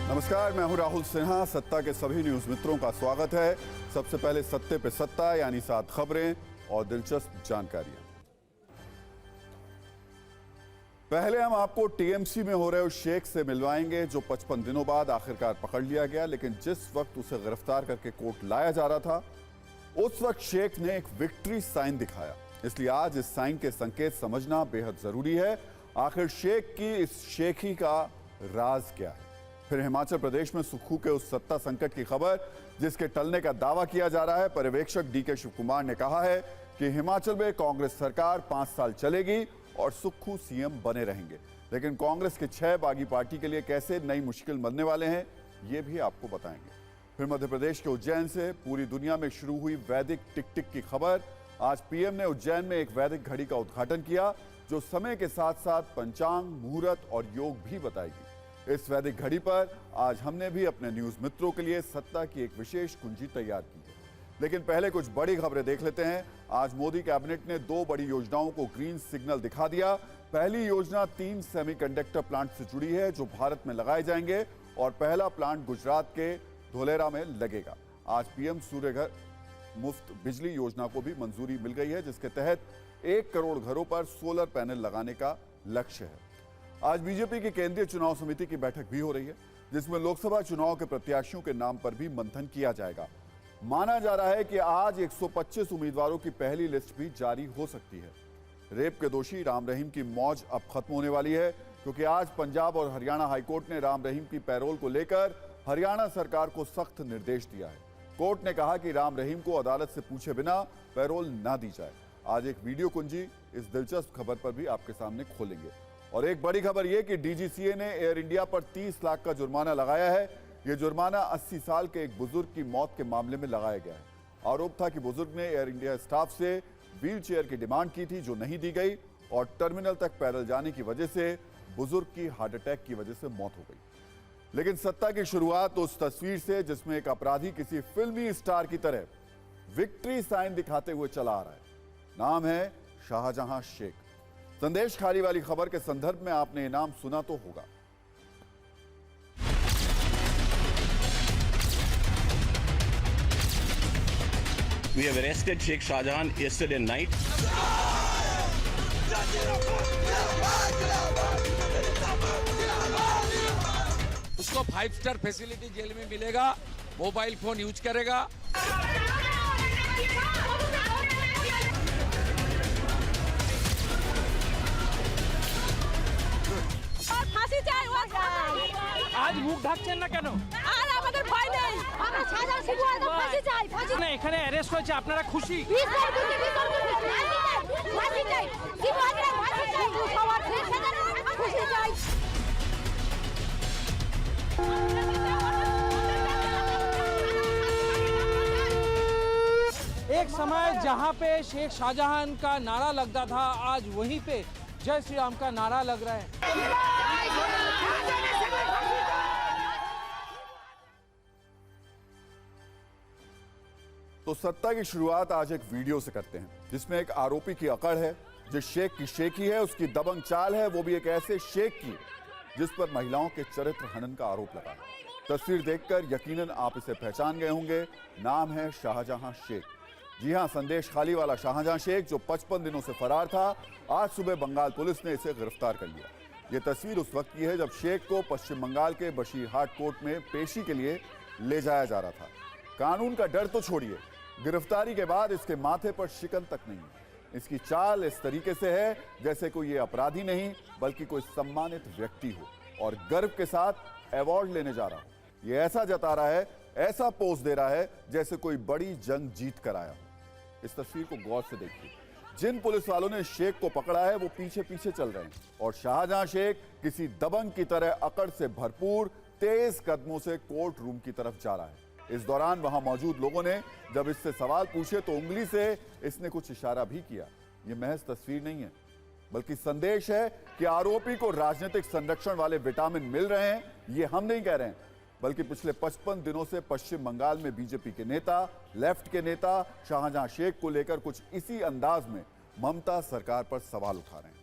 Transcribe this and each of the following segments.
नमस्कार, मैं हूं राहुल सिन्हा। सत्ता के सभी न्यूज मित्रों का स्वागत है। सबसे पहले सत्ते पे सत्ता यानी 7 खबरें और दिलचस्प जानकारियां। पहले हम आपको टीएमसी में हो रहे उस शेख से मिलवाएंगे जो 55 दिनों बाद आखिरकार पकड़ लिया गया, लेकिन जिस वक्त उसे गिरफ्तार करके कोर्ट लाया जा रहा था उस वक्त शेख ने एक विक्ट्री साइन दिखाया। इसलिए आज इस साइन के संकेत समझना बेहद जरूरी है। आखिर शेख की इस शेखी का राज क्या है? फिर हिमाचल प्रदेश में सुक्खू के उस सत्ता संकट की खबर जिसके टलने का दावा किया जा रहा है। पर्यवेक्षक डीके शिव कुमार ने कहा है कि हिमाचल में कांग्रेस सरकार 5 साल चलेगी और सुक्खू सीएम बने रहेंगे, लेकिन कांग्रेस के 6 बागी पार्टी के लिए कैसे नई मुश्किल बनने वाले हैं ये भी आपको बताएंगे। फिर मध्य प्रदेश के उज्जैन से पूरी दुनिया में शुरू हुई वैदिक टिक टिक की खबर। आज पीएम ने उज्जैन में एक वैदिक घड़ी का उद्घाटन किया जो समय के साथ साथ पंचांग, मुहूर्त और योग भी बताएगी। इस वैदिक घड़ी पर आज हमने भी अपने न्यूज मित्रों के लिए सत्ता की एक विशेष कुंजी तैयार की है। लेकिन पहले कुछ बड़ी खबरें देख लेते हैं। आज मोदी कैबिनेट ने 2 बड़ी योजनाओं को ग्रीन सिग्नल दिखा दिया। पहली योजना 3 सेमीकंडक्टर प्लांट से जुड़ी है जो भारत में लगाए जाएंगे और पहला प्लांट गुजरात के धोलेरा में लगेगा। आज पीएम सूर्य घर मुफ्त बिजली योजना को भी मंजूरी मिल गई है, जिसके तहत 1 करोड़ घरों पर सोलर पैनल लगाने का लक्ष्य है। आज बीजेपी की केंद्रीय चुनाव समिति की बैठक भी हो रही है, जिसमें लोकसभा चुनाव के प्रत्याशियों के नाम पर भी मंथन किया जाएगा। माना जा रहा है कि आज 125 उम्मीदवारों की पहली लिस्ट भी जारी हो सकती है। रेप के दोषी राम रहीम की मौज अब खत्म होने वाली है, क्योंकि आज पंजाब और हरियाणा हाईकोर्ट ने राम रहीम की पैरोल को लेकर हरियाणा सरकार को सख्त निर्देश दिया है। कोर्ट ने कहा कि राम रहीम को अदालत से पूछे बिना पैरोल ना दी जाए। आज एक वीडियो कुंजी इस दिलचस्प खबर पर भी आपके सामने खोलेंगे। और एक बड़ी खबर यह कि डीजीसीए ने एयर इंडिया पर 30 लाख का जुर्माना लगाया है। यह जुर्माना 80 साल के एक बुजुर्ग की मौत के मामले में लगाया गया है। आरोप था कि बुजुर्ग ने एयर इंडिया स्टाफ से व्हील चेयर की डिमांड की थी जो नहीं दी गई और टर्मिनल तक पैदल जाने की वजह से बुजुर्ग की हार्ट अटैक की वजह से मौत हो गई। लेकिन सत्ता की शुरुआत उस तस्वीर से जिसमें एक अपराधी किसी फिल्मी स्टार की तरह विक्ट्री साइन दिखाते हुए चला आ रहा है। नाम है शाहजहां शेख। संदेश खाली वाली खबर के संदर्भ में आपने ये नाम सुना तो होगा। We have arrested Sheikh Shahjahan yesterday night. उसको 5 स्टार फैसिलिटी जेल में मिलेगा, मोबाइल फोन यूज करेगा। আজ মুখ ঢাকছেন না কেন? আর আমাদের ভয় নেই, আমরা সাজা শিখু একদম ফাঁসি চাই, ফাঁসি না এখানে অ্যারেস্ট হয়েছে, আপনারা খুশি? ফাঁসি চাই, কি বলছেন? ফাঁসি চাই, সবার ফাঁসি চাই। एक समय जहां पे शेख शाहजहां का नारा लगता था, आज वहीं पे जय श्री राम का नारा लग रहा है। तो सत्ता की शुरुआत आज एक वीडियो से करते हैं जिसमें एक आरोपी की अकड़ है। जिस शेख की शेखी है उसकी दबंग चाल है, वो भी एक ऐसे शेख की जिस पर महिलाओं के चरित्र हनन का आरोप लगा है। तस्वीर देखकर यकीनन आप इसे पहचान गए होंगे। नाम है शाहजहां शेख। जी हां, संदेश खाली वाला शाहजहां शेख जो 55 दिनों से फरार था। आज सुबह बंगाल पुलिस ने इसे गिरफ्तार कर लिया। यह तस्वीर उस वक्त की है जब शेख को पश्चिम बंगाल के बशीरहाट कोर्ट में पेशी के लिए ले जाया जा रहा था। कानून का डर तो छोड़िए, गिरफ्तारी के बाद इसके माथे पर शिकन तक नहीं है। इसकी चाल इस तरीके से है जैसे कोई ये अपराधी नहीं बल्कि कोई सम्मानित व्यक्ति हो और गर्व के साथ अवार्ड लेने जा रहा हो। ये ऐसा जता रहा है, ऐसा पोज दे रहा है जैसे कोई बड़ी जंग जीत कर आया हो। इस तस्वीर को गौर से देखिए। जिन पुलिस वालों ने शेख को पकड़ा है वो पीछे पीछे चल रहे हैं और शाहजहां शेख किसी दबंग की तरह अकड़ से भरपूर तेज कदमों से कोर्ट रूम की तरफ जा रहा है। इस दौरान वहां मौजूद लोगों ने जब इससे सवाल पूछे तो उंगली से इसने कुछ इशारा भी किया। यह महज तस्वीर नहीं है बल्कि संदेश है कि आरोपी को राजनीतिक संरक्षण वाले विटामिन मिल रहे हैं। ये हम नहीं कह रहे हैं बल्कि पिछले 55 दिनों से पश्चिम बंगाल में बीजेपी के नेता, लेफ्ट के नेता शाहजहां शेख को लेकर कुछ इसी अंदाज में ममता सरकार पर सवाल उठा रहे हैं।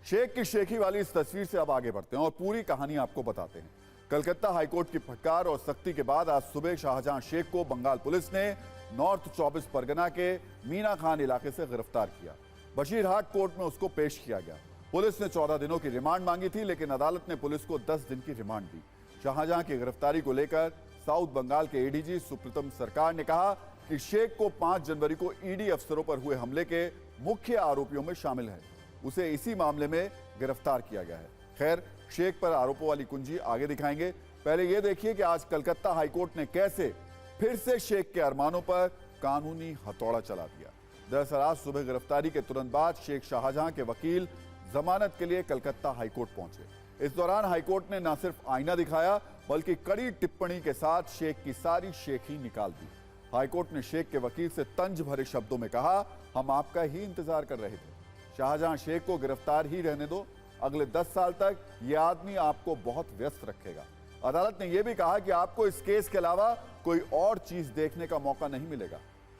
शेख की शेखी वाली इस तस्वीर से अब आगे बढ़ते हैं और पूरी कहानी आपको बताते हैं। कलकत्ता हाईकोर्ट की फटकार और सख्ती के बाद आज सुबह शाहजहां शेख को बंगाल पुलिस ने नॉर्थ 24 परगना के मीना खान इलाके से गिरफ्तार किया। बशीरहाट कोर्ट में उसको पेश किया गया। पुलिस ने 14 दिनों की रिमांड मांगी थी, लेकिन अदालत ने पुलिस को 10 दिन की रिमांड दी। शाहजहां की गिरफ्तारी को लेकर साउथ बंगाल के एडीजी सुब्रतम सरकार ने कहा कि शेख को 5 जनवरी को ईडी अफसरों पर हुए हमले के मुख्य आरोपियों में शामिल है। उसे इसी मामले में गिरफ्तार किया गया है। खैर, शेख पर आरोपों वाली कुंजी आगे दिखाएंगे। पहले यह देखिए कि आज कलकत्ता हाईकोर्ट ने कैसे फिर से शेख के अरमानों पर कानूनी हथौड़ा चला दिया। दरअसल आज सुबह गिरफ्तारी के तुरंत बाद शेख शाहजहां के वकील जमानत के लिए कलकत्ता हाईकोर्ट पहुंचे। इस दौरान हाईकोर्ट ने न सिर्फ आईना दिखाया, बल्कि कड़ी टिप्पणी के साथ शेख की सारी शेखी निकाल दी। हाईकोर्ट ने शेख के वकील से तंज भरे शब्दों में कहा, हम आपका ही इंतजार कर रहे थे। शाहजहां शेख को गिरफ्तार ही रहने दो, अगले 10 साल तक यह आदमी आपको बहुत व्यस्त रखेगा। अदालत ने यह भी कहा कि आपको इस केस के अलावा कोई और चीज देखने का मौका नहीं मिलेगा।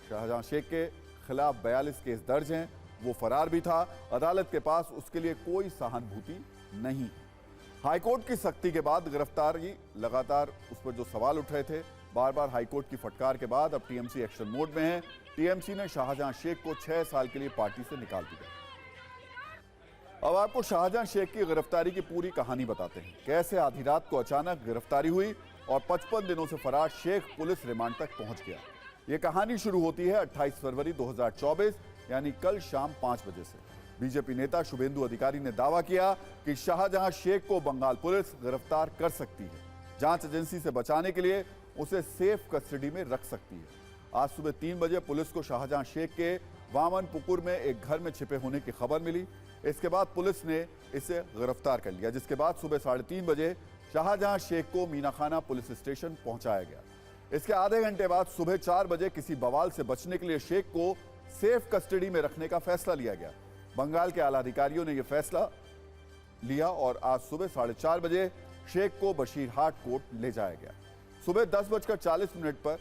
शाहजहां शेख के खिलाफ 42 केस दर्ज हैं। वो फरार भी था। अदालत के पास उसके लिए कोई सहानुभूति नहीं। हाईकोर्ट की सख्ती के बाद गिरफ्तारी लगातार उस पर जो सवाल उठ रहे थे, बार बार हाईकोर्ट की फटकार के बाद अब टीएमसी एक्शन मोड में है। टीएमसी ने शाहजहां शेख को 6 साल के लिए पार्टी से निकाल दिया। अब आपको शाहजहां शेख की गिरफ्तारी की पूरी कहानी बताते हैं। कैसे आधी रात को अचानक गिरफ्तारी हुई और 55 दिनों से फरार शेख पुलिस रिमांड तक पहुंच गया। यह कहानी शुरू होती है 28 फरवरी 2024 यानी कल शाम 5 बजे से। बीजेपी नेता शुभेंदु अधिकारी ने दावा किया कि शाहजहां शेख को बंगाल पुलिस गिरफ्तार कर सकती है। जांच एजेंसी से बचाने के लिए उसे सेफ कस्टडी में रख सकती है। आज सुबह 3 बजे पुलिस को शाहजहां शेख के वामनपुकुर में एक घर में छिपे होने की खबर मिली। इसके बाद पुलिस ने इसे गिरफ्तार कर लिया, जिसके बाद सुबह 3:30 बजे शाहजहां शेख को मीनाखाना पुलिस स्टेशन पहुंचाया गया। इसके आधे घंटे बाद सुबह 4 बजे किसी बवाल से बचने के लिए शेख को सेफ कस्टडी में रखने का फैसला लिया गया। बंगाल के आला अधिकारियों ने यह फैसला लिया और आज सुबह 4:30 बजे शेख को बशीरहाट कोर्ट ले जाया गया। सुबह 10:40 पर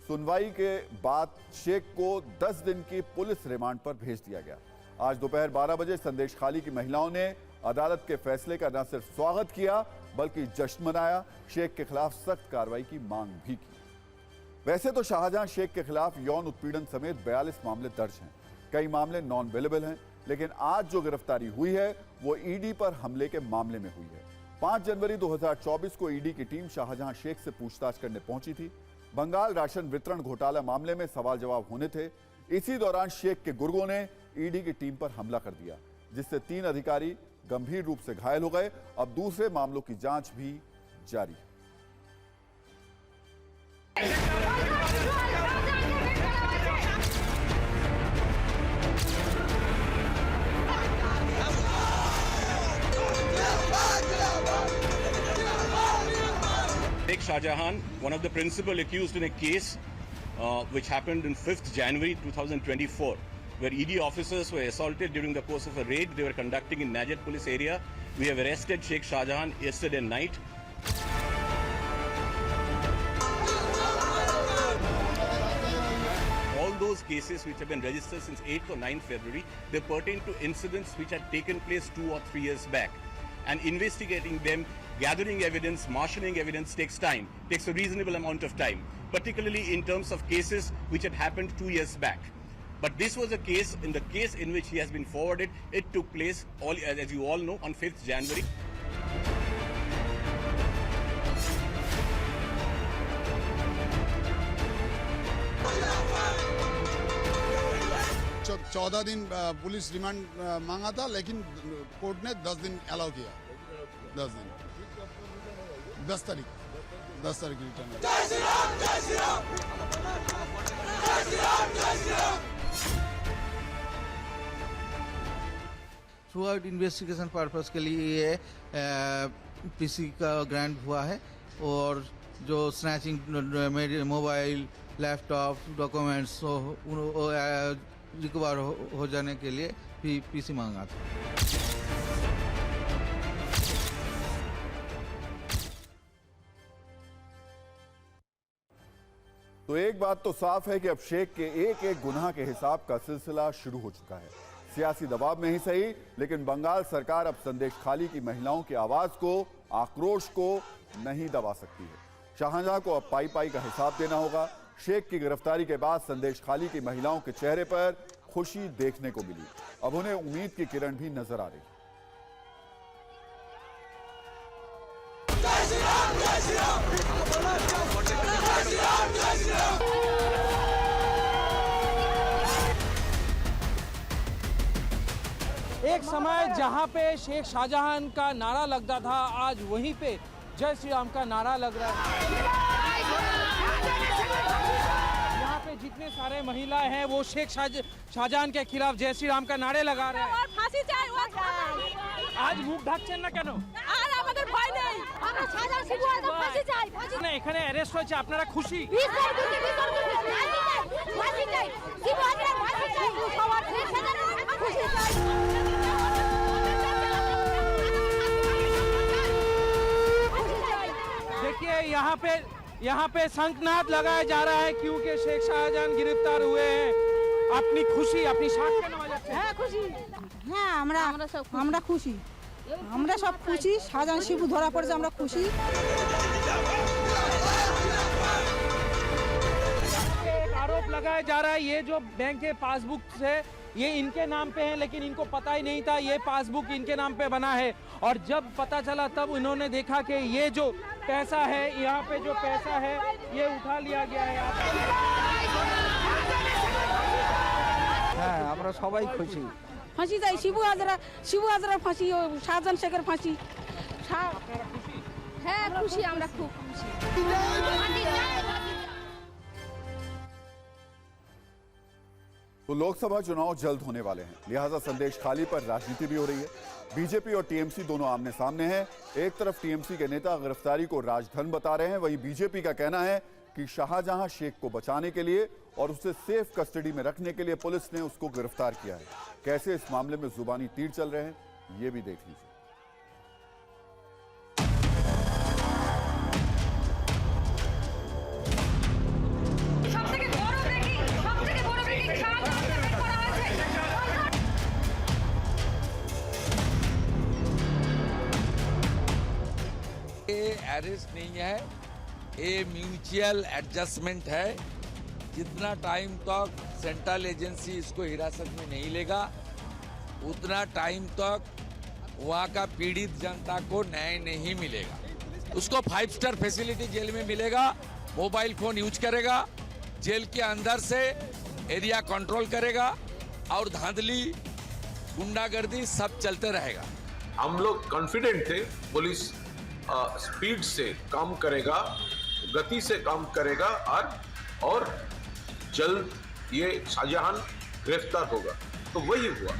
सुनवाई के बाद शेख को 10 दिन की पुलिस रिमांड पर भेज दिया गया। आज दोपहर 12 बजे संदेश खाली की महिलाओं ने अदालत के फैसले का न सिर्फ स्वागत किया, बल्कि जश्न मनाया। शेख के खिलाफ सख्त कार्रवाई की मांग भी की। वैसे तो शाहजहां शेख के खिलाफ यौन उत्पीड़न समेत 42 मामले दर्ज हैं। कई मामले नॉन अवेलेबल हैं, लेकिन आज जो गिरफ्तारी हुई है वो ईडी पर हमले के मामले में हुई है। 5 जनवरी 2024 को ईडी की टीम शाहजहां शेख से पूछताछ करने पहुंची थी। बंगाल राशन वितरण घोटाला मामले में सवाल जवाब होने थे। इसी दौरान शेख के गुर्गों ने ईडी की टीम पर हमला कर दिया, जिससे 3 अधिकारी गंभीर रूप से घायल हो गए। अब दूसरे मामलों की जांच भी जारी है। Sheikh Shahjahan, one of the principal accused in a case which happened on 5th January 2024, where ED officers were assaulted during the course of a raid they were conducting in Najat police area. We have arrested Sheikh Shahjahan yesterday night. All those cases which have been registered since 8th or 9th February, they pertain to incidents which had taken place 2 or 3 years back. And investigating them, gathering evidence, marshalling evidence takes time, takes a reasonable amount of time, particularly in terms of cases which had happened 2 years back. But this was a case, in the case in which he has been forwarded, it took place, as you all know, on 5th January. तो 14 दिन police remand मांगा था, लेकिन court ने 10 दिन allow किया। 10 दिन 10 तारीख रिटर्न। जय श्री राम, जय श्री राम, जय श्री राम, जय Shri Ram. Through out investigation purpose के लिए ये पीसी का ग्रांट हुआ है और जो snatching mobile, laptop, documents recover हो जाने के लिए भी पीसी मांगा था। तो एक बात तो साफ है कि अब शेख के एक एक गुनाह के हिसाब का सिलसिला शुरू हो चुका है। सियासी दबाव में ही सही, लेकिन बंगाल सरकार अब संदेश खाली की महिलाओं की आवाज को आक्रोश को नहीं दबा सकती है। शाहजहां को अब पाई पाई का हिसाब देना होगा। शेख की गिरफ्तारी के बाद संदेश खाली की महिलाओं के चेहरे पर खुशी देखने को मिली। अब उन्हें उम्मीद की किरण भी नजर आ रही है। एक समय जहां पे शेख शाहजहां का नारा लगता था, आज वहीं पे जय श्री राम का नारा लग रहा है। यहाँ पे जितने सारे महिलाएं हैं वो शेख शाहजहां के खिलाफ जय श्री राम का नारे लगा रहे हैं। फांसी चाहिए आज মুখ ঢাকছেন না কেন? আর আমাদের ভয় নেই, আমরা সাজা শিবু আজম ফাঁসি চাই, ফাঁসি না, এখানে অ্যারেস্ট হয়েছে, আপনারা খুশি? বিচার করতে ফাঁসি চাই, শিবু আজম ফাঁসি চাই, সবার শেষ সাজা খুশি চাই। देखिए यहाँ पे शंखनाद लगाया जा रहा है क्योंकि शेख शाहजहां गिरफ्तार हुए हैं। अपनी खुशी, अपनी शाख के नवाजा से হ্যাঁ খুশি, হ্যাঁ আমরা খুশি, আমরা সব খুশি। শাহজাহান শিবু ধরা পড়েছে, আমরা খুশি। एक आरोप लगाया जा रहा है ये जो बैंक के पासबुक से ये इनके नाम पे है, लेकिन इनको पता ही नहीं था ये पासबुक इनके नाम पे बना है। और जब पता चला तब इन्होंने देखा कि ये जो पैसा है, यहाँ पे जो पैसा है ये उठा लिया गया है। হ্যাঁ আমরা সবাই খুশি। ফাঁসি চাই, শিবু আজরা ফাঁসি, শাহজাহান শেখের ফাঁসি। হ্যাঁ খুশি, আমরা খুব খুশি। तो लोकसभा चुनाव जल्द होने वाले हैं, लिहाजा संदेश खाली पर राजनीति भी हो रही है। बीजेपी और टीएमसी दोनों आमने सामने हैं। एक तरफ टीएमसी के नेता गिरफ्तारी को राजधन बता रहे हैं, वहीं बीजेपी का कहना है कि शाहजहां शेख को बचाने के लिए और उसे सेफ कस्टडी में रखने के लिए पुलिस ने उसको गिरफ्तार किया है। कैसे इस मामले में जुबानी तीर चल रहे हैं, ये भी देख लीजिए। ये अरेस्ट नहीं है, ये म्यूचुअल एडजस्टमेंट है। जितना टाइम तक सेंट्रल एजेंसी इसको हिरासत में नहीं लेगा उतना टाइम तक वहाँ का पीड़ित जनता को न्याय नहीं मिलेगा। उसको 5 स्टार फैसिलिटी जेल में मिलेगा, मोबाइल फोन यूज करेगा, जेल के अंदर से एरिया कंट्रोल करेगा और धांधली गुंडागर्दी सब चलते रहेगा। हम लोग कॉन्फिडेंट थे पुलिस स्पीड से काम करेगा, गति से काम करेगा और जल्द ये शाहजहां गिरफ्तार होगा, तो वही हुआ।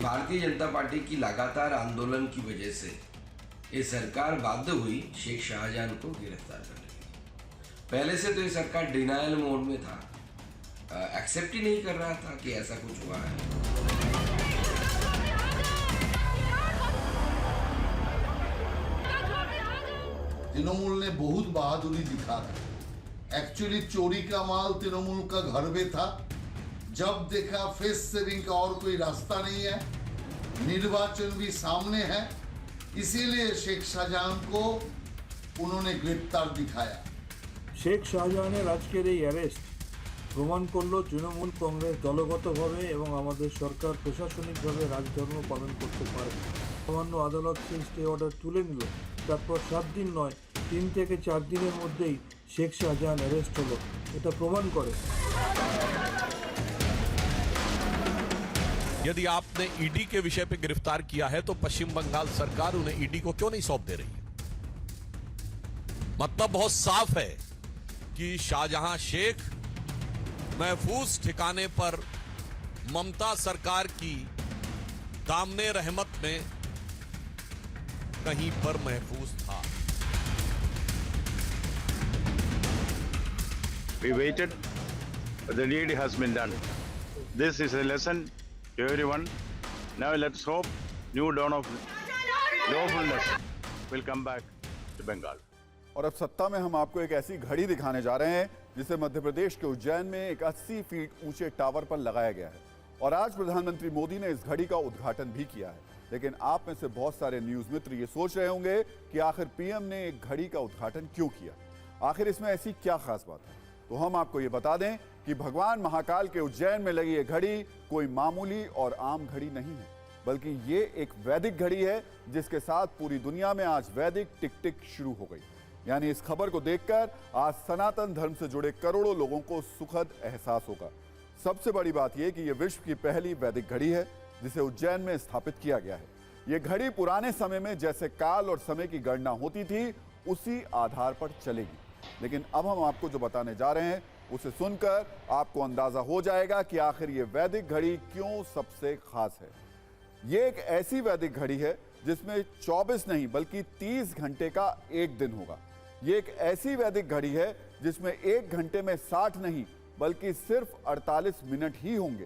भारतीय जनता पार्टी की लगातार आंदोलन की वजह से ये सरकार बाध्य हुई शेख शाहजहां को गिरफ्तार करने के लिए। पहले से तो ये सरकार डिनायल मोड में था, एक्सेप्ट ही नहीं कर रहा था कि ऐसा कुछ हुआ है। तृणमूल ने बहुत बहादुरी दिखा था। एक्चुअली चोरी का माल तृणमूल का घर में था। जब देखा फेस सेविंग का और कोई रास्ता नहीं है, निर्वाचन भी सामने है, इसीलिए शेख शाहजहां को उन्होंने गिरफ्तार दिखाया। शेख शाहजहाনের আজকের এই অ্যারেস্ট প্রমাণ করলো তৃণমূল কংগ্রেস দলগতভাবে এবং আমাদের সরকার প্রশাসনিকভাবে রাজধর্ম পালন করতে পারে। সামান্য আদালত সেই স্টে অর্ডার তুলে নিল, তারপর 7 দিন নয় 3 থেকে 4 দিনের মধ্যেই শেখ শাহজাহান অ্যারেস্ট হলো। এটা প্রমাণ করে यदि आपने ईडी के विषय पे गिरफ्तार किया है तो पश्चिम बंगाल सरकार उन्हें ईडी को क्यों नहीं सौंप दे रही है? मतलब बहुत साफ है कि शाहजहां शेख महफूज ठिकाने पर ममता सरकार की दामने रहमत में कहीं पर महफूज था। We waited, but the deed has been done. This is a lesson to everyone. Now let's hope new dawn of lawfulness will come back to Bengal. और अब सत्ता में हम आपको एक ऐसी घड़ी दिखाने जा रहे हैं जिसे मध्य प्रदेश के उज्जैन में एक 80 फीट ऊंचे टावर पर लगाया गया है। और आज प्रधानमंत्री मोदी ने इस घड़ी का उद्घाटन भी किया है। लेकिन आप में से बहुत सारे न्यूज मित्र ये सोच रहे होंगे कि आखिर पीएम ने एक घड़ी का उद्घाटन क्यों किया, आखिर इसमें ऐसी क्या खास बात है। तो हम आपको ये बता दें कि भगवान महाकाल के उज्जैन में लगी ये घड़ी कोई मामूली और आम घड़ी नहीं है, बल्कि ये एक वैदिक घड़ी है जिसके साथ पूरी दुनिया में आज वैदिक टिक टिक शुरू हो गई। यानी इस खबर को देखकर आज सनातन धर्म से जुड़े करोड़ों लोगों को सुखद एहसास होगा। सबसे बड़ी बात यह कि यह विश्व की पहली वैदिक घड़ी है जिसे उज्जैन में स्थापित किया गया है। यह घड़ी पुराने समय में जैसे काल और समय की गणना होती थी उसी आधार पर चलेगी। लेकिन अब हम आपको जो बताने जा रहे हैं उसे सुनकर आपको अंदाजा हो जाएगा कि आखिर ये वैदिक घड़ी क्यों सबसे खास है। ये एक ऐसी वैदिक घड़ी है जिसमें 24 नहीं बल्कि 30 घंटे का एक दिन होगा। ये एक ऐसी वैदिक घड़ी है जिसमें 1 घंटे में 60 नहीं बल्कि सिर्फ 48 मिनट ही होंगे।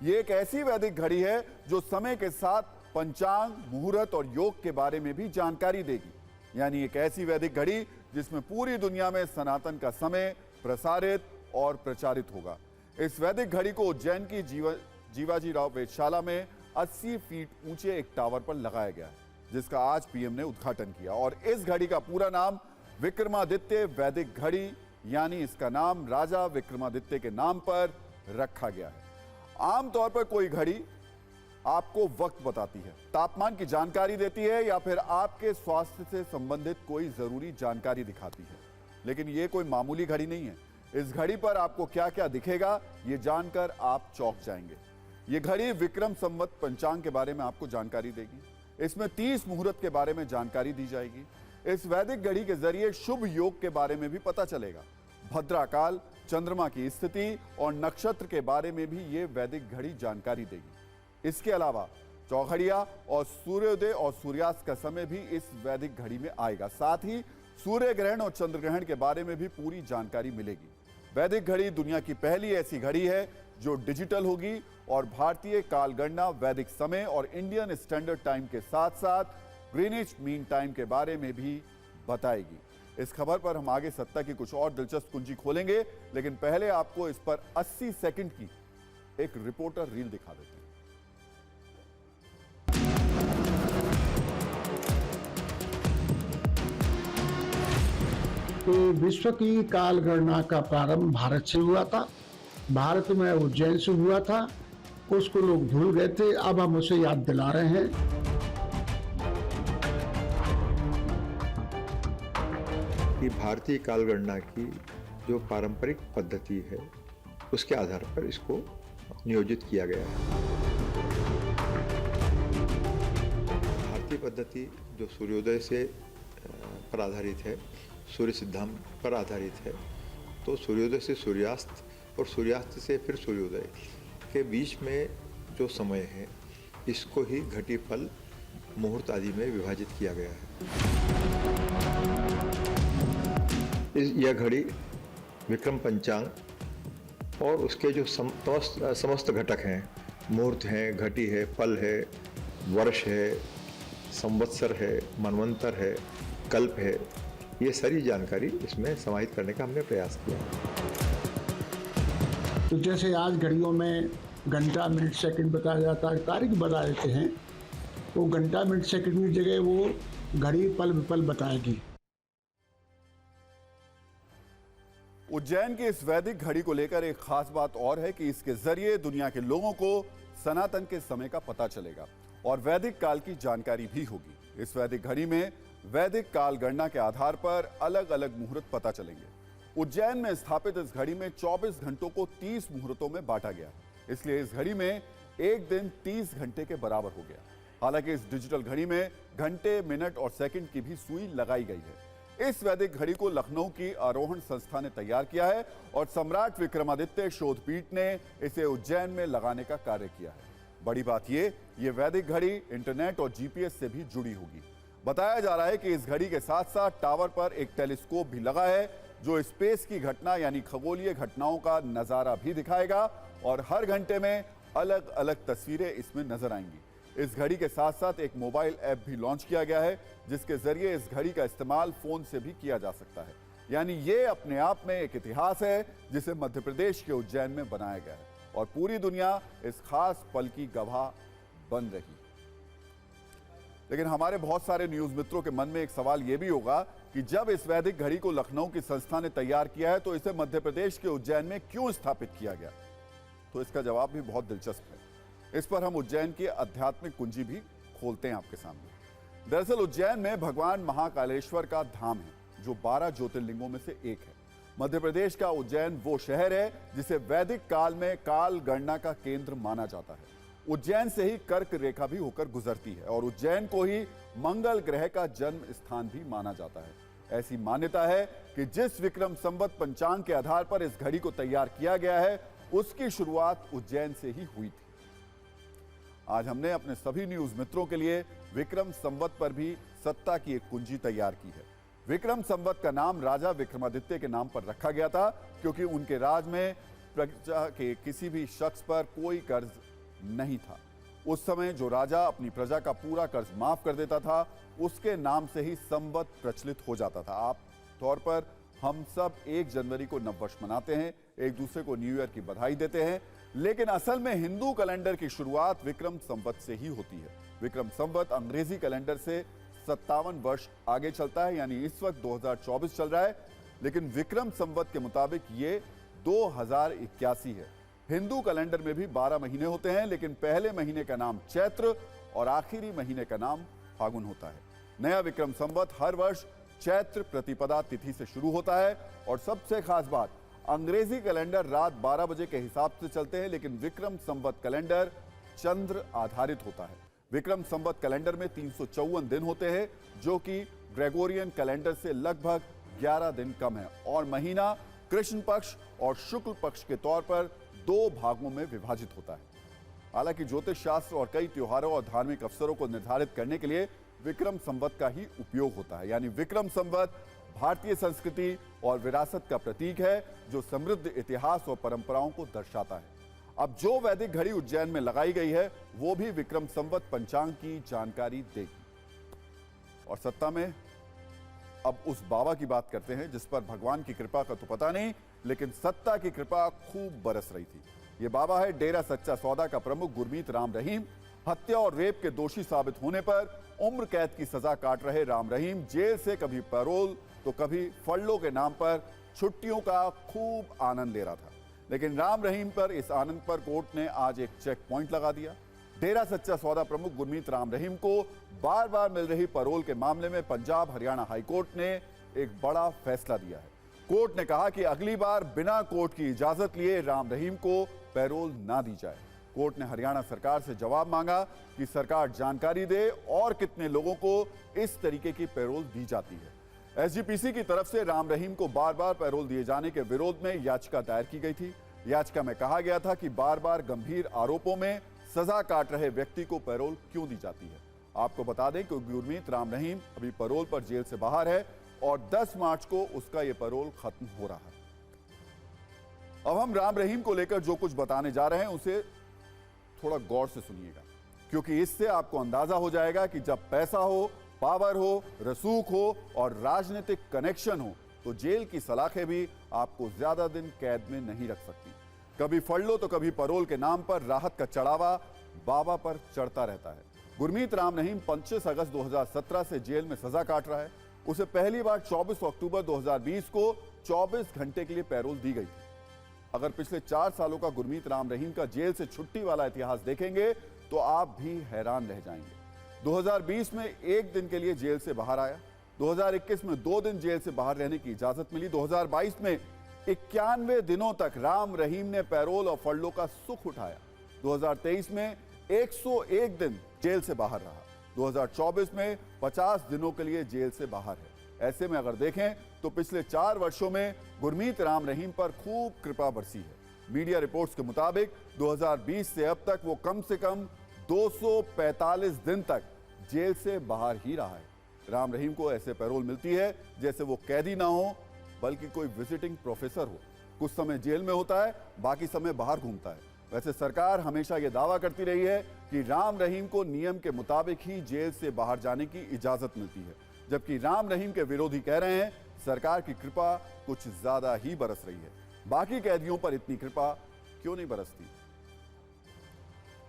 ये एक ऐसी वैदिक घड़ी है जो समय के साथ पंचांग, मुहूर्त और योग के बारे में भी जानकारी देगी। यानी एक ऐसी वैदिक घड़ी जिसमें पूरी दुनिया में सनातन का समय प्रसारित और प्रचारित होगा। इस वैदिक घड़ी को उज्जैन की जीवाजी राव वेधशाला में 80 फीट ऊंचे एक टावर पर लगाया गया है, जिसका आज पीएम ने उद्घाटन किया। और इस घड़ी का पूरा नाम विक्रमादित्य वैदिक घड़ी, यानी इसका नाम राजा विक्रमादित्य के नाम पर रखा गया है। आमतौर पर कोई घड़ी आपको वक्त बताती है, तापमान की जानकारी देती है या फिर आपके स्वास्थ्य से संबंधित कोई जरूरी जानकारी दिखाती है। लेकिन यह कोई मामूली घड़ी नहीं है। इस घड़ी पर आपको क्या क्या दिखेगा ये जानकर आप चौंक जाएंगे। ये घड़ी विक्रम संवत पंचांग के बारे में आपको जानकारी देगी। इसमें 30 मुहूर्त के बारे में जानकारी दी जाएगी। इस वैदिक घड़ी के जरिए शुभ योग के बारे में भी पता चलेगा। भद्राकाल, चंद्रमा की स्थिति और नक्षत्र के बारे में भी ये वैदिक घड़ी जानकारी देगी। इसके अलावा चौघड़िया और सूर्योदय और सूर्यास्त का समय भी इस वैदिक घड़ी में आएगा। साथ ही सूर्य ग्रहण और चंद्र ग्रहण के बारे में भी पूरी जानकारी मिलेगी। वैदिक घड़ी दुनिया की पहली ऐसी घड़ी है जो डिजिटल होगी और भारतीय काल गणना, वैदिक समय और इंडियन स्टैंडर्ड टाइम के साथ साथ ग्रीनिच मीन टाइम के बारे में भी बताएगी। इस खबर पर हम आगे सत्ता की कुछ और दिलचस्प कुंजी खोलेंगे, लेकिन पहले आपको इस पर 80 सेकंड की एक रिपोर्टर रील दिखा देते हैं। विश्व की काल गणना का प्रारंभ भारत से हुआ था। भारत में उज्जैन से हुआ था। उसको लोग भूल गए थे, अब हम उसे याद दिला रहे हैं। कि भारतीय काल गणना की जो पारंपरिक पद्धति है उसके आधार पर इसको नियोजित किया गया है। भारतीय पद्धति जो सूर्योदय से पर आधारित है, सूर्य सिद्धांत पर आधारित है, तो सूर्योदय से सूर्यास्त और सूर्यास्त से फिर सूर्योदय के बीच में जो समय है इसको ही घटीफल, मुहूर्त आदि में विभाजित किया गया है। यह घड़ी विक्रम पंचांग और उसके जो समस्त घटक हैं, मुहूर्त हैं, घटी है, पल है, वर्ष है, संवत्सर है, मनवंतर है, कल्प है, ये सारी जानकारी इसमें समाहित करने का हमने प्रयास किया। तो जैसे आज घड़ियों में घंटा, मिनट, सेकंड बताया जाता है, तारीख बता देते हैं, वो घंटा, मिनट, सेकंड की जगह वो घड़ी पल विपल बताएगी। उज्जैन की इस वैदिक घड़ी को लेकर एक खास बात और है कि इसके जरिए दुनिया के लोगों को सनातन के समय का पता चलेगा और वैदिक काल की जानकारी भी होगी। इस वैदिक घड़ी में वैदिक काल गणना के आधार पर अलग अलग मुहूर्त पता चलेंगे। उज्जैन में स्थापित इस घड़ी में 24 घंटों को 30 मुहूर्तों में बांटा गया, इसलिए इस घड़ी में एक दिन 30 घंटे के बराबर हो गया। हालांकि इस डिजिटल घड़ी में घंटे, मिनट और सेकंड की भी सुई लगाई गई है। इस वैदिक घड़ी को लखनऊ की आरोहण संस्था ने तैयार किया है और सम्राट विक्रमादित्य शोधपीठ ने इसे उज्जैन में लगाने का कार्य किया है। बड़ी बात ये वैदिक घड़ी इंटरनेट और जीपीएस से भी जुड़ी होगी। बताया जा रहा है कि इस घड़ी के साथ साथ टावर पर एक टेलीस्कोप भी लगा है जो स्पेस की घटना यानी खगोलीय घटनाओं का नजारा भी दिखाएगा और हर घंटे में अलग अलग तस्वीरें इसमें नजर आएंगी। इस घड़ी के साथ साथ एक मोबाइल ऐप भी लॉन्च किया गया है जिसके जरिए इस घड़ी का इस्तेमाल फोन से भी किया जा सकता है। यानी ये अपने आप में एक इतिहास है जिसे मध्य प्रदेश के उज्जैन में बनाया गया है और पूरी दुनिया इस खास पल की गवाह बन रही। लेकिन हमारे बहुत सारे न्यूज मित्रों के मन में एक सवाल यह भी होगा कि जब इस वैदिक घड़ी को लखनऊ की संस्था ने तैयार किया है तो इसे मध्य प्रदेश के उज्जैन में क्यों स्थापित किया गया? तो इसका जवाब भी बहुत दिलचस्प है। इस पर हम उज्जैन की आध्यात्मिक कुंजी भी खोलते हैं आपके सामने। दरअसल उज्जैन में भगवान महाकालेश्वर का धाम है जो 12 ज्योतिर्लिंगों में से एक है। मध्य प्रदेश का उज्जैन वो शहर है जिसे वैदिक काल में काल गणना का केंद्र माना जाता है। उज्जैन से ही कर्क रेखा भी होकर गुजरती है और उज्जैन को ही मंगल ग्रह का जन्म स्थान भी माना जाता है। ऐसी मान्यता है कि जिस विक्रम संवत पंचांग के आधार पर इस घड़ी को तैयार किया गया है उसकी शुरुआत उज्जैन से ही हुई थी। आज हमने अपने सभी न्यूज मित्रों के लिए विक्रम संवत पर भी सत्ता की एक कुंजी तैयार की है। विक्रम संवत का नाम राजा विक्रमादित्य के नाम पर रखा गया था क्योंकि उनके राज में प्रजा के किसी भी शख्स पर कोई कर्ज नहीं था। उस समय जो राजा अपनी प्रजा का पूरा कर्ज माफ कर देता था उसके नाम से ही संवत प्रचलित हो जाता था। आप तौर पर हम सब 1 जनवरी को नववर्ष मनाते हैं, एक दूसरे को न्यू ईयर की बधाई देते हैं, लेकिन असल में हिंदू कैलेंडर की शुरुआत विक्रम संवत से ही होती है। विक्रम संवत अंग्रेजी कैलेंडर से 57 वर्ष आगे चलता है, यानी इस वक्त 2024 चल रहा है, लेकिन विक्रम संवत के मुताबिक ये 2081 है। हिंदू कैलेंडर में भी 12 महीने होते हैं, लेकिन पहले महीने का नाम चैत्र और आखिरी महीने का नाम फागुन होता है। नया विक्रम संवत हर वर्ष चैत्र प्रतिपदा तिथि से शुरू होता है और सबसे खास बात, अंग्रेजी कैलेंडर रात 12 बजे के हिसाब से चलते हैं, लेकिन विक्रम संवत कैलेंडर चंद्र आधारित होता है। विक्रम संवत कैलेंडर में 354 दिन होते हैं जो कि ग्रेगोरियन कैलेंडर से लगभग 11 दिन कम है और महीना कृष्ण पक्ष और शुक्ल पक्ष के तौर पर 2 भागों में विभाजित होता है। हालांकि ज्योतिष शास्त्र और कई त्योहारों और धार्मिक अवसरों को निर्धारित करने के लिए विक्रम संवत का ही उपयोग होता है। यानी विक्रम संवत भारतीय संस्कृति और विरासत का प्रतीक है जो समृद्ध इतिहास और परंपराओं को दर्शाता है। अब जो वैदिक घड़ी उज्जैन में लगाई गई है वो भी विक्रम संवत पंचांग की जानकारी देगी। और सत्ता में अब उस बाबा की बात करते हैं जिस पर भगवान की कृपा का तो पता नहीं, लेकिन सत्ता की कृपा खूब बरस रही थी। ये बाबा है डेरा सच्चा सौदा का प्रमुख गुरमीत राम रहीम। हत्या और रेप के दोषी साबित होने पर उम्र कैद की सजा काट रहे राम रहीम जेल से कभी पैरोल तो कभी फल्लों के नाम पर छुट्टियों का खूब आनंद ले रहा था। लेकिन राम रहीम पर इस आनंद पर कोर्ट ने आज एक चेक पॉइंट लगा दिया। डेरा सच्चा सौदा प्रमुख गुरमीत राम रहीम को बार बार मिल रही पैरोल के मामले में पंजाब हरियाणा हाईकोर्ट ने एक बड़ा फैसला दिया है। कोर्ट ने कहा कि अगली बार बिना कोर्ट की इजाजत लिए राम रहीम को पैरोल ना दी जाए। कोर्ट ने हरियाणा सरकार से जवाब मांगा कि सरकार जानकारी दे और कितने लोगों को इस तरीके की पैरोल दी जाती है। एसजीपीसी की तरफ से राम रहीम को बार बार पैरोल दिए जाने के विरोध में याचिका दायर की गई थी। याचिका में कहा गया था कि बार बार गंभीर आरोपों में सजा काट रहे व्यक्ति को पैरोल क्यों दी जाती है। आपको बता दें कि गुरमीत राम रहीम अभी पैरोल पर जेल से बाहर है और 10 मार्च को उसका यह पैरोल खत्म हो रहा है। अब हम राम रहीम को लेकर जो कुछ बताने जा रहे हैं उसे थोड़ा गौर से सुनिएगा, क्योंकि इससे आपको अंदाजा हो जाएगा कि जब पैसा हो, पावर हो, रसूख हो और राजनीतिक कनेक्शन हो तो जेल की सलाखें भी आपको ज्यादा दिन कैद में नहीं रख सकती। कभी फल्लो तो कभी पैरोल के नाम पर राहत का चढ़ावा बाबा पर चढ़ता रहता है। गुरमीत राम रहीम 25 अगस्त 2017 से जेल में सजा काट रहा है। उसे पहली बार 24 अक्टूबर 2020 को 24 घंटे के लिए पैरोल दी गई थी। अगर पिछले 4 सालों का गुरमीत राम रहीम का जेल से छुट्टी वाला इतिहास देखेंगे तो आप भी हैरान रह जाएंगे। 2020 में 1 दिन के लिए जेल से बाहर आया। 2021 में 2 दिन जेल से बाहर रहने की इजाजत मिली। 2022 में 91 दिनों तक राम रहीम ने पैरोल और फंडों का सुख उठाया। 2023 में 101 दिन जेल से बाहर रहा। 2024 में 50 दिनों के लिए जेल से बाहर है। ऐसे में अगर देखें तो पिछले 4 वर्षों में गुरमीत राम रहीम पर खूब कृपा बरसी है। मीडिया रिपोर्ट्स के मुताबिक 2020 से अब तक वो कम से कम 245 दिन तक जेल से बाहर ही रहा है। राम रहीम को ऐसे पैरोल मिलती है जैसे वो कैदी ना हो बल्कि कोई विजिटिंग प्रोफेसर हो। कुछ समय जेल में होता है, बाकी समय बाहर घूमता है। वैसे सरकार हमेशा यह दावा करती रही है कि राम रहीम को नियम के मुताबिक ही जेल से बाहर जाने की इजाजत मिलती है, जबकि राम रहीम के विरोधी कह रहे हैं सरकार की कृपा कुछ ज्यादा ही बरस रही है। बाकी कैदियों पर इतनी कृपा क्यों नहीं बरसती?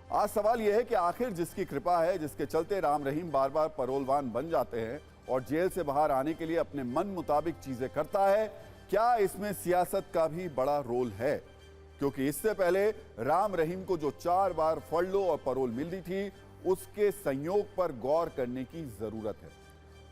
आज सवाल यह है कि आखिर जिसकी कृपा है, जिसके चलते राम रहीम बार बार परोलवान बन जाते हैं और जेल से बाहर आने के लिए अपने मन मुताबिक चीजें करता है, क्या इसमें सियासत का भी बड़ा रोल है? क्योंकि इससे पहले राम रहीम को जो 4 बार फर्लो और परोल मिली थी, उसके संयोग पर गौर करने की जरूरत है।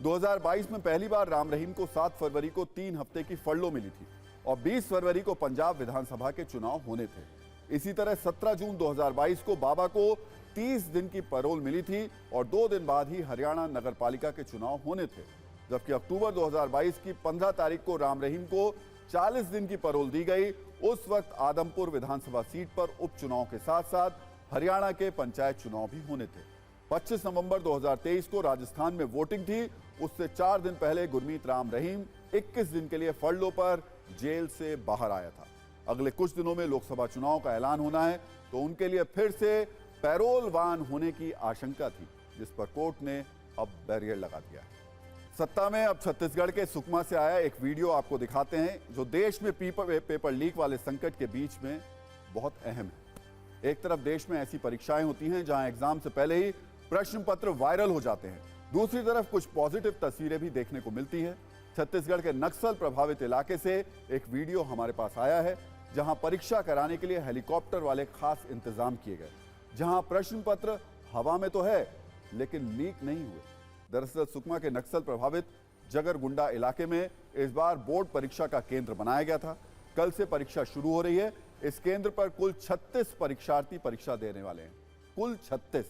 2022 में पहली बार राम रहीम को 7 फरवरी को 3 हफ्ते की फर्लो मिली थी और 20 फरवरी को पंजाब विधानसभा के चुनाव होने थे। इसी तरह 17 जून 2022 को बाबा को 30 दिन की परोल मिली थी और 2 दिन बाद ही हरियाणा नगरपालिका के चुनाव होने थे, जबकि अक्टूबर 2022 की 15 तारीख को राम रहीम को 40 दिन की परोल दी गई। उस वक्त आदमपुर विधानसभा सीट पर उपचुनाव के साथ साथ हरियाणा के पंचायत चुनाव भी होने थे। 25 नवंबर 2023 को राजस्थान में वोटिंग थी। उससे 4 दिन पहले गुरमीत राम रहीम 21 दिन के लिए फर्लो पर जेल से बाहर आया था। अगले कुछ दिनों में लोकसभा चुनाव का ऐलान होना है, तो उनके लिए फिर से पैरोलवान होने की आशंका थी, जिस पर कोर्ट ने अब बैरियर लगा दिया है। सत्ता में अब छत्तीसगढ़ के सुकमा से आया एक वीडियो आपको दिखाते हैं, जो देश में पेपर लीक वाले संकट के बीच में बहुत अहम है। एक तरफ देश में ऐसी परीक्षाएं होती हैं जहां एग्जाम से पहले ही प्रश्न पत्र वायरल हो जाते हैं, दूसरी तरफ कुछ पॉजिटिव तस्वीरें भी देखने को मिलती है। छत्तीसगढ़ के नक्सल प्रभावित इलाके से एक वीडियो हमारे पास आया है, जहां परीक्षा कराने के लिए हेलीकॉप्टर वाले खास इंतजाम किए गए, जहां प्रश्न पत्र हवा में तो है लेकिन लीक नहीं हुए। दरअसल सुकमा के नक्सल प्रभावित जगरगुंडा इलाके में इस बार बोर्ड परीक्षा का केंद्र बनाया गया था। कल से परीक्षा शुरू हो रही है। इस केंद्र पर कुल 36 परीक्षार्थी परीक्षा देने वाले हैं, कुल 36।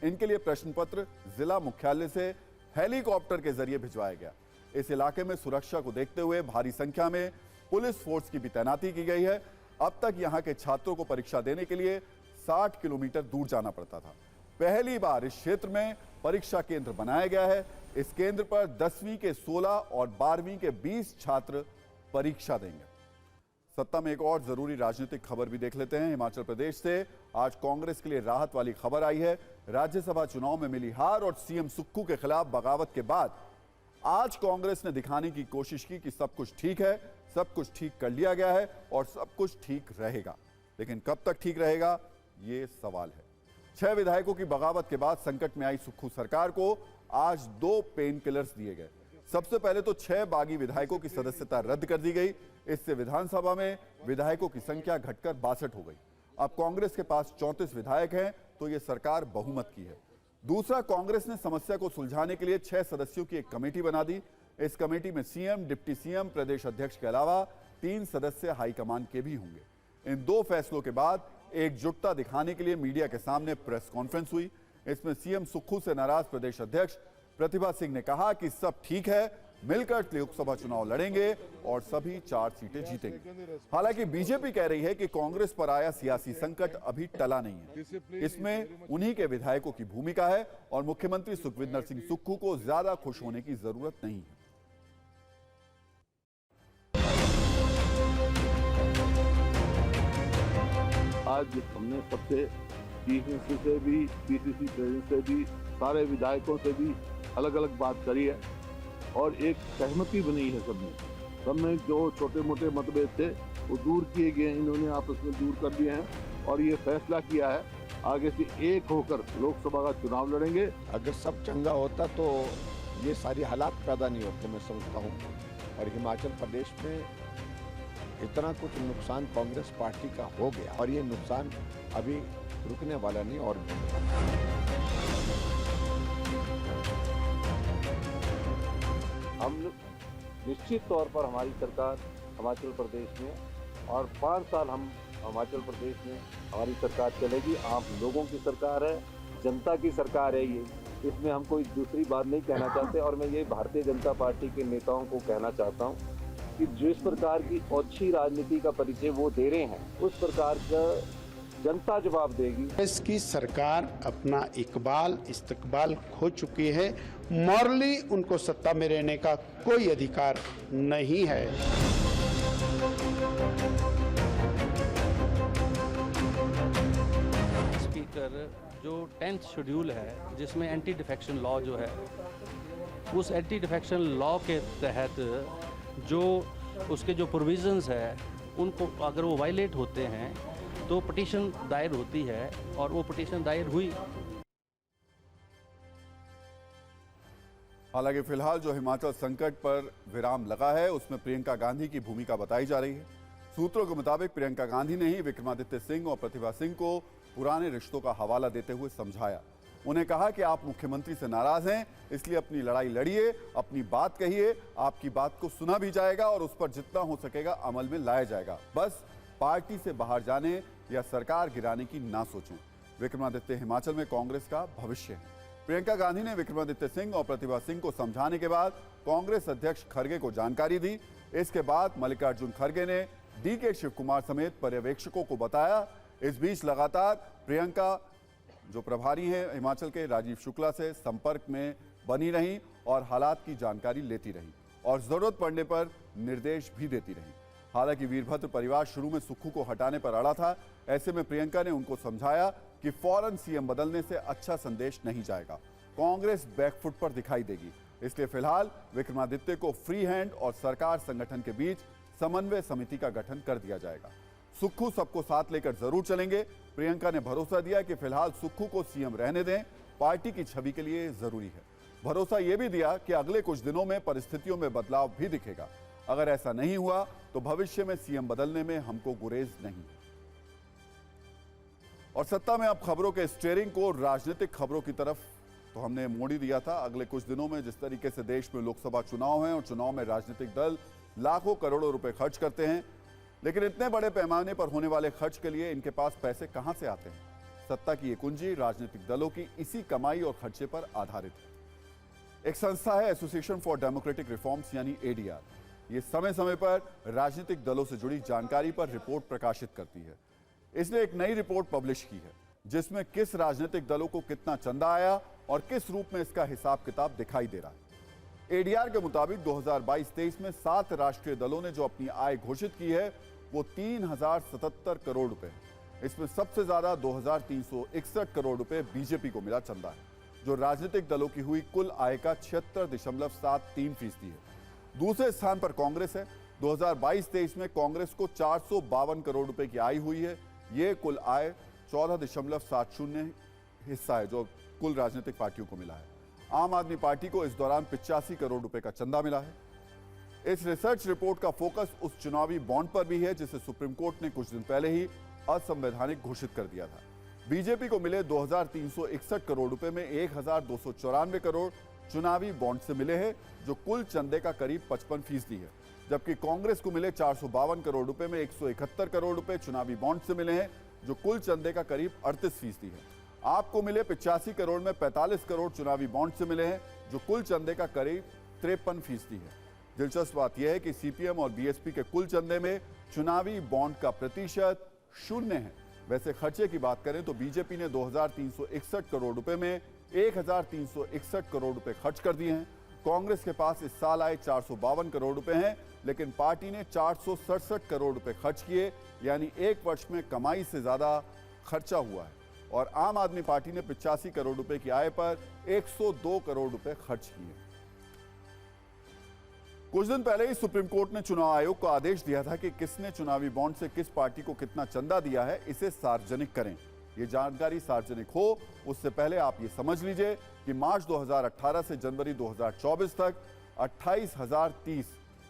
इनके लिए प्रश्न पत्र जिला मुख्यालय से हेलीकॉप्टर के जरिए भिजवाया गया। इस इलाके में सुरक्षा को देखते हुए भारी संख्या में पुलिस फोर्स की भी तैनाती की गई है। अब तक यहां के छात्रों को परीक्षा देने के लिए 60 किलोमीटर दूर जाना पड़ता था। पहली बार इस क्षेत्र में परीक्षा केंद्र बनाया गया है। इस केंद्र पर 10वीं के 16 और 12वीं के 20 छात्र परीक्षा देंगे। सत्ता में एक और जरूरी राजनीतिक खबर भी देख लेते हैं। हिमाचल प्रदेश से आज कांग्रेस के लिए राहत वाली खबर आई है। राज्यसभा चुनाव में मिली हार और सीएम सुक्खू के खिलाफ बगावत के बाद आज कांग्रेस ने दिखाने की कोशिश की कि सब कुछ ठीक है, सब कुछ ठीक कर लिया गया है और सब कुछ ठीक रहेगा। लेकिन कब तक ठीक रहेगा, ये सवाल है। 6 विधायकों की बगावत के बाद संकट में आई सुक्खू सरकार को आज 2 पेन किलर्स दिए गए। सबसे पहले तो 6 बागी विधायकों की सदस्यता रद्द कर दी गई। इससे विधानसभा में विधायकों की संख्या घटकर 62 हो गई। अब कांग्रेस के पास 34 विधायक हैं, तो ये सरकार बहुमत की है। दूसरा, कांग्रेस ने समस्या को सुलझाने के लिए 6 सदस्यों की एक कमेटी बना दी। इस कमेटी में सीएम, डिप्टी सीएम, प्रदेश अध्यक्ष के अलावा 3 सदस्य हाईकमान के भी होंगे। इन 2 फैसलों के बाद एकजुटता दिखाने के लिए मीडिया के सामने प्रेस कॉन्फ्रेंस हुई। इसमें सीएम सुक्खू से नाराज प्रदेश अध्यक्ष प्रतिभा सिंह ने कहा कि सब ठीक है, मिलकर लोकसभा चुनाव लड़ेंगे और सभी 4 सीटें जीतेंगे। हालांकि बीजेपी कह रही है कि कांग्रेस पर आया सियासी संकट अभी टला नहीं है। इसमें उन्हीं के विधायकों की भूमिका है और मुख्यमंत्री सुखविंदर सिंह सुक्खू को ज्यादा खुश होने की जरूरत नहीं है। आज हमने सबसे पीसीसी से भी, पीसीसी प्रेसिडेंट से भी, सारे विधायकों से भी अलग अलग बात करी है और एक सहमति बनी है। सब में जो छोटे मोटे मतभेद थे वो दूर किए गए, इन्होंने आपस में दूर कर दिए हैं और ये फैसला किया है आगे से एक होकर लोकसभा का चुनाव लड़ेंगे। अगर सब चंगा होता तो ये सारी हालात पैदा नहीं होते, मैं समझता हूँ। और हिमाचल प्रदेश में इतना कुछ नुकसान कांग्रेस पार्टी का हो गया और ये नुकसान अभी रुकने वाला नहीं। और हम निश्चित तौर पर हमारी सरकार हिमाचल प्रदेश में और 5 साल हम हिमाचल प्रदेश में हमारी सरकार चलेगी। आप लोगों की सरकार है, जनता की सरकार है ये, इसमें हम कोई दूसरी बात नहीं कहना चाहते। और मैं ये भारतीय जनता पार्टी के नेताओं को कहना चाहता हूँ कि जिस प्रकार की अच्छी राजनीति का परिचय वो दे रहे हैं, उस प्रकार का जनता जवाब देगी। इसकी सरकार अपना इस्तकबाल खो चुकी है। मॉरली उनको सत्ता में रहने का कोई अधिकार नहीं है। स्पीकर, जो 10th शेड्यूल है जिसमें एंटी डिफेक्शन लॉ जो है, उस एंटी डिफेक्शन लॉ के तहत जो उसके जो प्रोविजंस है उनको अगर वो वायलेट होते हैं तो पिटीशन दायर होती है और वो पिटीशन दायर हुई। हालांकि फिलहाल जो हिमाचल संकट पर विराम लगा है उसमें प्रियंका गांधी की भूमिका बताई जा रही है। सूत्रों के मुताबिक प्रियंका गांधी ने ही विक्रमादित्य सिंह और प्रतिभा सिंह को पुराने रिश्तों का हवाला देते हुए समझाया। उन्हें कहा कि आप मुख्यमंत्री से नाराज हैं, इसलिए अपनी लड़ाई लड़िए, अपनी बात कहिए, आपकी बात को सुना भी जाएगा और उस पर जितना हो सकेगा अमल में लाया जाएगा। बस पार्टी से बाहर जाने या सरकार गिराने की ना सोचें। विक्रमादित्य हिमाचल में कांग्रेस का भविष्य है। प्रियंका गांधी ने विक्रमादित्य सिंह और प्रतिभा सिंह को समझाने के बाद कांग्रेस अध्यक्ष खड़गे को जानकारी दी। इसके बाद मल्लिकार्जुन खड़गे ने डीके शिव कुमार समेत पर्यवेक्षकों को बताया। इस बीच लगातार प्रियंका जो प्रभारी हैं हिमाचल के राजीव शुक्ला से संपर्क में बनी रही और हालात की जानकारी लेती रही और जरूरत पड़ने पर निर्देश भी देती रही। हालांकि वीरभद्र परिवार शुरू में सुक्खू को हटाने पर अड़ा था। ऐसे में प्रियंका ने उनको समझाया कि फौरन सीएम बदलने से अच्छा संदेश नहीं जाएगा, कांग्रेस बैकफुट पर दिखाई देगी। इसलिए फिलहाल विक्रमादित्य को फ्री हैंड और सरकार संगठन के बीच समन्वय समिति का गठन कर दिया जाएगा। सुक्खू सबको साथ लेकर जरूर चलेंगे। प्रियंका ने भरोसा दिया कि फिलहाल सुक्खू को सीएम रहने दें, पार्टी की छवि के लिए जरूरी है। भरोसा यह भी दिया कि अगले कुछ दिनों में परिस्थितियों में बदलाव भी दिखेगा। अगर ऐसा नहीं हुआ तो भविष्य में सीएम बदलने में हमको गुरेज नहीं। और सत्ता में अब खबरों के स्टीयरिंग को राजनीतिक खबरों की तरफ तो हमने मोड़ ही दिया था। अगले कुछ दिनों में जिस तरीके से देश में लोकसभा चुनाव हैं और चुनाव में राजनीतिक दल लाखों करोड़ों रुपए खर्च करते हैं, लेकिन इतने बड़े पैमाने पर होने वाले खर्च के लिए इनके पास पैसे कहां से आते हैं? सत्ता की ये कुंजी राजनीतिक दलों की इसी कमाई और खर्चे पर आधारित है। एक संस्था है एसोसिएशन फॉर डेमोक्रेटिक रिफॉर्म्स यानी एडीआर। ये समय समय पर राजनीतिक दलों से जुड़ी जानकारी पर रिपोर्ट प्रकाशित करती है। इसने एक नई रिपोर्ट पब्लिश की है जिसमें किस राजनीतिक दलों को कितना चंदा आया और किस रूप में इसका हिसाब किताब दिखाई दे रहा है। एडीआर के मुताबिक 2022-23 में 7 राष्ट्रीय दलों ने जो अपनी आय घोषित की है वो 3077 करोड़ रुपए है। इसमें सबसे ज्यादा 2361 करोड़ रुपए बीजेपी को मिला चंदा है, जो राजनीतिक दलों की हुई कुल आय का 76.73% है। दूसरे स्थान पर कांग्रेस है। 2022-23 में कांग्रेस को 452 करोड़ रुपए की आय हुई है। ये कुल आय 14.70 हिस्सा है जो कुल राजनीतिक पार्टियों को मिला है। आम आदमी पार्टी को इस दौरान 85 करोड़ रुपए का चंदा मिला है। इस रिसर्च रिपोर्ट का फोकस उस चुनावी बॉन्ड पर भी है जिसे सुप्रीम कोर्ट ने कुछ दिन पहले ही असंवैधानिक घोषित कर दिया था। बीजेपी को मिले 2361 करोड़ रुपए में 1294 करोड़ चुनावी बॉन्ड से मिले हैं जो कुल चंदे का करीब 55% है, जबकि कांग्रेस को मिले 452 करोड़ रुपए में 171 करोड़ रुपए चुनावी बॉन्ड से मिले हैं जो कुल चंदे का करीब 38% है। आपको मिले 85 करोड़ में 45 करोड़ चुनावी बॉन्ड से मिले हैं जो कुल चंदे का करीब 53% है। दिलचस्प बात यह है कि सीपीएम और बीएसपी के कुल चंदे में चुनावी बॉन्ड का प्रतिशत 0 है। वैसे खर्चे की बात करें तो बीजेपी ने 2361 करोड़ रुपए में 1361 करोड़ रुपए खर्च कर दिए हैं। कांग्रेस के पास इस साल आए 452 करोड़ रुपए हैं, लेकिन पार्टी ने 467 करोड़ रुपए खर्च किए, यानी एक वर्ष में कमाई से ज्यादा खर्चा हुआ है। और आम आदमी पार्टी ने 85 करोड़ रुपए की आय पर 102 करोड़ रुपए खर्च किए। कुछ दिन पहले ही सुप्रीम कोर्ट ने चुनाव आयोग को आदेश दिया था कि किसने चुनावी बॉन्ड से किस पार्टी को कितना चंदा दिया है इसे सार्वजनिक करें। ये जानकारी सार्वजनिक हो उससे पहले आप ये समझ लीजिए कि मार्च 2018 से जनवरी 2024 तक 28,030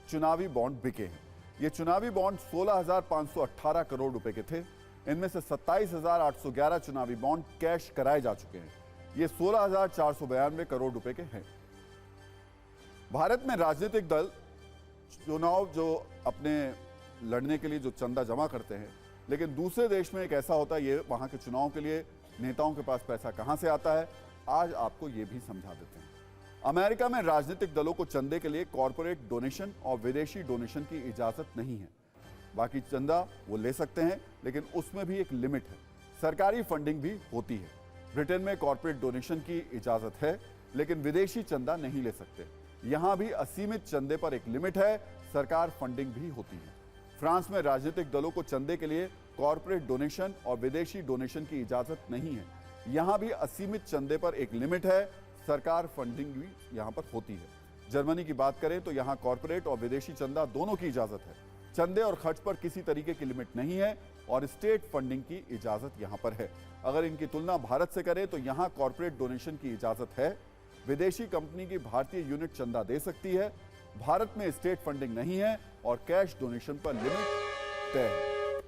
चुनावी बॉन्ड बिके हैं। ये चुनावी बॉन्ड 16,518 करोड़ रुपए के थे। इनमें से 27,811 चुनावी बॉन्ड कैश कराए जा चुके हैं। ये 16,492 करोड़ रुपए के हैं। भारत में राजनीतिक दल चुनाव जो अपने लड़ने के लिए जो चंदा जमा करते हैं, लेकिन दूसरे देश में एक ऐसा होता है, ये वहां के चुनाव के लिए नेताओं के पास पैसा कहां से आता है, आज आपको ये भी समझा देते हैं। अमेरिका में राजनीतिक दलों को चंदे के लिए कॉर्पोरेट डोनेशन और विदेशी डोनेशन की इजाजत नहीं है। बाकी चंदा वो ले सकते हैं, लेकिन उसमें भी एक लिमिट है। सरकारी फंडिंग भी होती है। ब्रिटेन में कॉर्पोरेट डोनेशन की इजाजत है, लेकिन विदेशी चंदा नहीं ले सकते। यहां भी असीमित चंदे पर एक लिमिट है, सरकार फंडिंग भी होती है। फ्रांस में राजनीतिक दलों को चंदे के लिए कॉर्पोरेट डोनेशन और विदेशी डोनेशन की इजाजत नहीं है। यहां भी असीमित चंदे पर एक लिमिट है, सरकार फंडिंग भी यहां पर होती है। जर्मनी की बात करें तो यहां कॉर्पोरेट और विदेशी चंदा दोनों की इजाजत है। चंदे और खर्च पर किसी तरीके की लिमिट नहीं है। और स्टेट फंडिंग की इजाजत यहां पर है। अगर इनकी तुलना भारत से करें तो यहां कॉर्पोरेट डोनेशन की इजाजत है। विदेशी कंपनी की भारतीय यूनिट चंदा दे सकती है। भारत में स्टेट फंडिंग नहीं है और कैश डोनेशन पर लिमिट तय है।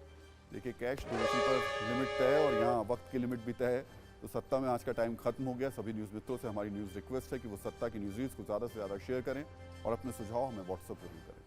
देखिए, कैश डोनेशन पर लिमिट तय है और यहाँ वक्त की लिमिट भी तय है। तो सत्ता में आज का टाइम खत्म हो गया। सभी न्यूज़ मित्रों से हमारी न्यूज़ रिक्वेस्ट है कि वो सत्ता की न्यूज़ को ज़्यादा से ज़्यादा शेयर करें और अपने सुझाव हमें व्हाट्सएप जरूर करें।